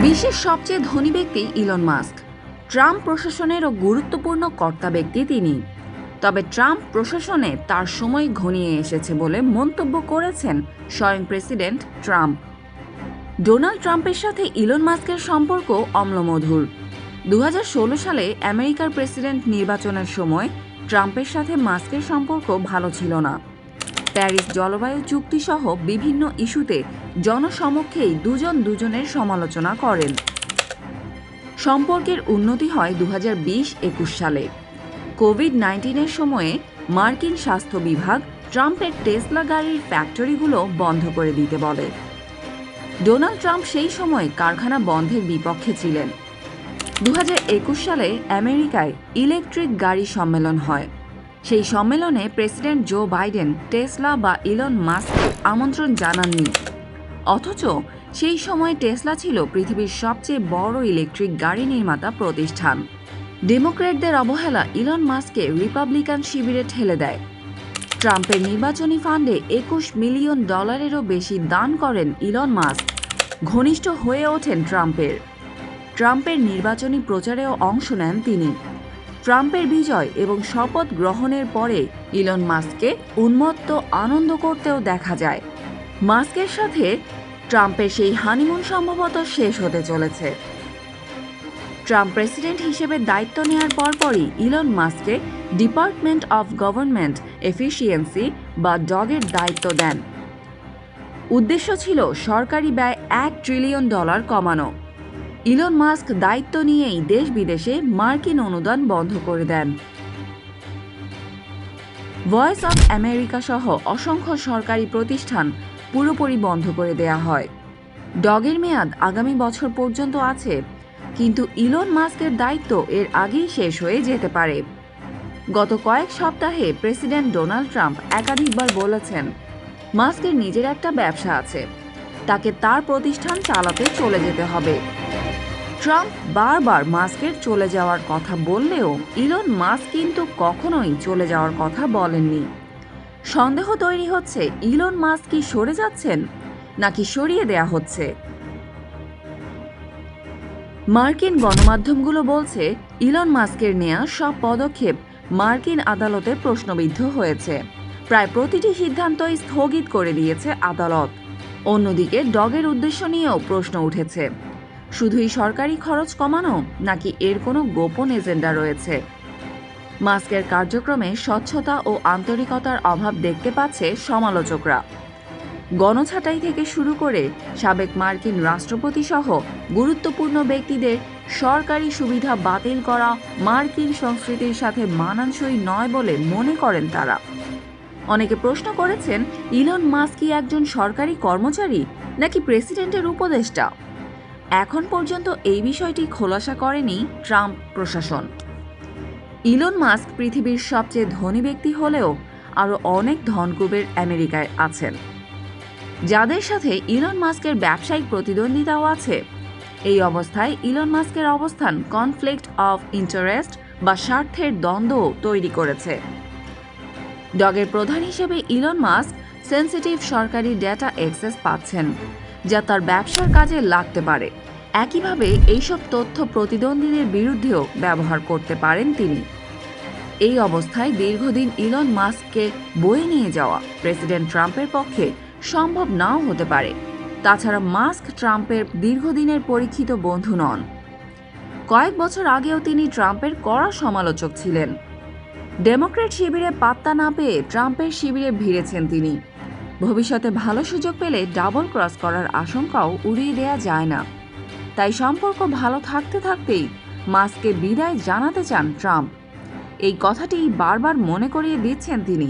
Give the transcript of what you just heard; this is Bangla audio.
বিশ্বের সবচেয়ে ধনী ব্যক্তি ইলন মাস্ক। ট্রাম্প প্রশাসনেরও গুরুত্বপূর্ণ কর্তা ব্যক্তি তিনি। তবে ট্রাম্প প্রশাসনে তার সময় ঘনিয়ে এসেছে বলে মন্তব্য করেছেন স্বয়ং প্রেসিডেন্ট ট্রাম্প। ডোনাল্ড ট্রাম্পের সাথে ইলন মাস্কের সম্পর্ক অম্লমধুর। 2016 সালে আমেরিকার প্রেসিডেন্ট নির্বাচনের সময় ট্রাম্পের সাথে মাস্কের সম্পর্ক ভালো ছিল না। প্যারিস জলবায়ু চুক্তি সহ বিভিন্ন ইস্যুতে জনসমক্ষেই দুজনের সমালোচনা করেন। সম্পর্কের উন্নতি হয় 2020-21 সালে। কোভিড-19-এর সময়ে মার্কিন স্বাস্থ্য বিভাগ ট্রাম্পের টেসলা গাড়ির ফ্যাক্টরিগুলো বন্ধ করে দিতে বলে। ডোনাল্ড ট্রাম্প সেই সময় কারখানা বন্ধের বিপক্ষে ছিলেন। 2021 সালে আমেরিকায় ইলেকট্রিক গাড়ি সম্মেলন হয়। সেই সম্মেলনে প্রেসিডেন্ট জো বাইডেন টেসলা বা ইলন মাস্ককে আমন্ত্রণ জানাননি। অথচ সেই সময় টেসলা ছিল পৃথিবীর সবচেয়ে বড় ইলেকট্রিক গাড়ি নির্মাতা প্রতিষ্ঠান। ডেমোক্র্যাটদের অবহেলা ইলন মাস্ককে রিপাবলিকান শিবিরে ঠেলে দেয়। ট্রাম্পের নির্বাচনী ফান্ডে $21 মিলিয়ন বেশি দান করেন ইলন মাস্ক। ঘনিষ্ঠ হয়ে ওঠেন ট্রাম্পের নির্বাচনী প্রচারেও অংশ নেন তিনি। ট্রাম্পের বিজয় এবং শপথ গ্রহণের পরে ইলন মাস্ককে উন্মত্ত আনন্দ করতেও দেখা যায়। মাস্কের সাথে ট্রাম্পের সেই হানিমুন সম্ভবত শেষ হতে চলেছে। ট্রাম্প প্রেসিডেন্ট হিসেবে দায়িত্ব নেওয়ার পরপরই ইলন মাস্ককে ডিপার্টমেন্ট অফ গভর্নমেন্ট এফিসিয়েন্সি বা ডগের দায়িত্ব দেন। উদ্দেশ্য ছিল সরকারি ব্যয় $1 ট্রিলিয়ন কমানো। ইলন মাস্ক দায়িত্ব নিয়েই দেশ বিদেশে মার্কিন অনুদান বন্ধ করে দেন। ভয়েস অফ আমেরিকা সহ অসংখ্য সরকারি প্রতিষ্ঠান পুরোপুরি বন্ধ করে দেয়া হয়। ডগের মেয়াদ আগামী বছর পর্যন্ত আছে, কিন্তু ইলন মাস্কের দায়িত্ব এর আগেই শেষ হয়ে যেতে পারে। গত কয়েক সপ্তাহে প্রেসিডেন্ট ডোনাল্ড ট্রাম্প একাধিকবার বলেছেন মাস্কের নিজের একটা ব্যবসা আছে, তাকে তার প্রতিষ্ঠান চালাতে চলে যেতে হবে। ট্রাম্প বারবার মাস্কের চলে যাওয়ার কথা বললেও ইলন মাস্ক কিন্তু কখনোই চলে যাওয়ার কথা বলেননি। সন্দেহ তৈরি হচ্ছে ইলন মাস্ক কি সরে যাচ্ছেন নাকি সরিয়ে দেয়া হচ্ছে। মার্কিন গণমাধ্যমগুলো বলছে ইলন মাস্কের নেয়া সব পদক্ষেপ মার্কিন আদালতে প্রশ্নবিদ্ধ হয়েছে। প্রায় প্রতিটি সিদ্ধান্তই স্থগিত করে দিয়েছে আদালত। অন্যদিকে ডগের উদ্দেশ্য নিয়েও প্রশ্ন উঠেছে, শুধুই সরকারি খরচ কমানো নাকি এর কোনো গোপন এজেন্ডা রয়েছে। মাস্কের কার্যক্রমে স্বচ্ছতা ও আন্তরিকতার অভাব দেখতে পাচ্ছে সমালোচকরা। গণছাঁটাই থেকে শুরু করে সাবেক মার্কিন রাষ্ট্রপতি সহ গুরুত্বপূর্ণ ব্যক্তিদের সরকারি সুবিধা বাতিল করা মার্কিন সংস্কৃতির সাথে মানানসই নয় বলে মনে করেন তারা। অনেকে প্রশ্ন করেছেন ইলন মাস্ক কি একজন সরকারি কর্মচারী নাকি প্রেসিডেন্টের উপদেষ্টা। এখন পর্যন্ত এই বিষয়টি খোলাসা করেনি ট্রাম্প প্রশাসন। ইলন মাস্ক পৃথিবীর সবচেয়ে ধনী ব্যক্তি হলেও আরও অনেক ধনকুবের আমেরিকায় আছেন, যাদের সাথে ইলন মাস্কের ব্যবসায়িক প্রতিদ্বন্দ্বিতাও আছে। এই অবস্থায় ইলন মাস্কের অবস্থান কনফ্লিক্ট অফ ইন্টারেস্ট বা স্বার্থের দ্বন্দ্ব তৈরি করেছে। ডগের প্রধান হিসেবে ইলন মাস্ক সেন্সিটিভ সরকারি ডেটা অ্যাক্সেস পাচ্ছেন, যা তার ব্যবসার কাজে লাগতে পারে। একইভাবে এইসব তথ্য প্রতিদ্বন্দ্বীদের বিরুদ্ধেও ব্যবহার করতে পারেন তিনি। এই অবস্থায় দীর্ঘদিন ইলন মাস্ককে বয়ে নিয়ে যাওয়া প্রেসিডেন্ট ট্রাম্পের পক্ষে সম্ভব নাও হতে পারে। তাছাড়া মাস্ক ট্রাম্পের দীর্ঘদিনের পরীক্ষিত বন্ধু নন। কয়েক বছর আগেও তিনি ট্রাম্পের কড়া সমালোচক ছিলেন। ডেমোক্র্যাট শিবিরে পাত্তা না পেয়ে ট্রাম্পের শিবিরে ভিড়েছেন তিনি। ভবিষ্যতে ভালো সুযোগ পেলে ডাবল ক্রস করার আশঙ্কাও উড়িয়ে দেয়া যায় না। তাই সম্পর্ক ভালো থাকতে থাকতেই মাস্ককে বিদায় জানাতে চান ট্রাম্প। এই কথাটি বারবার মনে করিয়ে দিচ্ছেন তিনি।